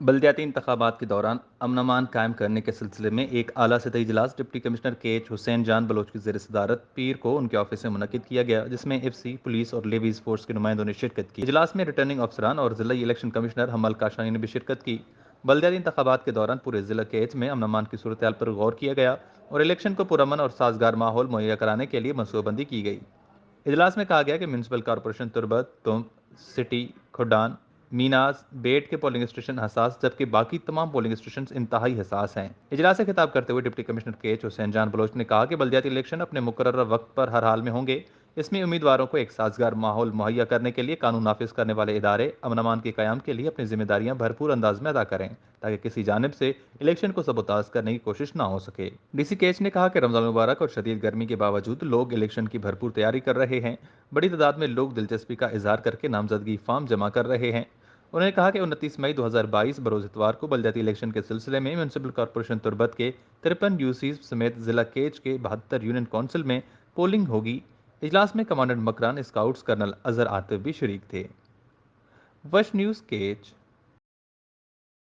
بلدیاتی انتخابات کے دوران امن امان قائم کرنے کے سلسلے میں ایک اعلیٰ سطحی اجلاس ڈپٹی کمشنر کے ایچ حسین جان بلوچ کی زیر صدارت پیر کو ان کے آفس میں منعقد کیا گیا، جس میں ایف سی، پولیس اور لیویز فورس کے نمائندوں نے شرکت کی۔ اجلاس میں ریٹرننگ افسران اور ضلعی الیکشن کمشنر حمل کاشانی نے بھی شرکت کی۔ بلدیاتی انتخابات کے دوران پورے ضلع کے ایچ میں امن امان کی صورتحال پر غور کیا گیا اور الیکشن کو پرامن اور سازگار ماحول مہیا کرانے کے لیے منصوبہ بندی کی گئی۔ اجلاس میں کہا گیا کہ میونسپل کارپوریشن تربت، تم، سٹی، کھڈان، میناز، بیٹ کے پولنگ اسٹیشن حساس جبکہ باقی تمام پولنگ اسٹیشن انتہائی حساس ہیں۔ اجلاس سے خطاب کرتے ہوئے ڈپٹی کمشنر کے ایچ حسین جان بلوچ نے کہا کہ بلدیاتی الیکشن اپنے مقررہ وقت پر ہر حال میں ہوں گے۔ اس میں امیدواروں کو ایک سازگار ماحول مہیا کرنے کے لیے قانون نافذ کرنے والے ادارے امن امان کے قیام کے لیے اپنی ذمہ داریاں بھرپور انداز میں ادا کریں تاکہ کسی جانب سے الیکشن کو سبوتاژ کرنے کی کوشش نہ ہو سکے۔ ڈی سی کیچ نے کہا کہ رمضان المبارک اور شدید گرمی کے باوجود لوگ الیکشن کی بھرپور تیاری کر رہے ہیں۔ بڑی تعداد میں لوگ دلچسپی کا اظہار کر کے نامزدگی فارم جمع کر رہے ہیں۔ انہوں نے کہا کہ 29 مئی 2022 بروز اتوار کو بلدیاتی الیکشن کے سلسلے میں میونسپل کارپوریشن تربت کے 53 یوسیز سمیت ضلع کیچ کے 72 یونین کونسل میں پولنگ ہوگی۔ اجلاس میں commandant Makran scouts colonel Azhar Atif بھی شریک تھے۔ Wish News catch.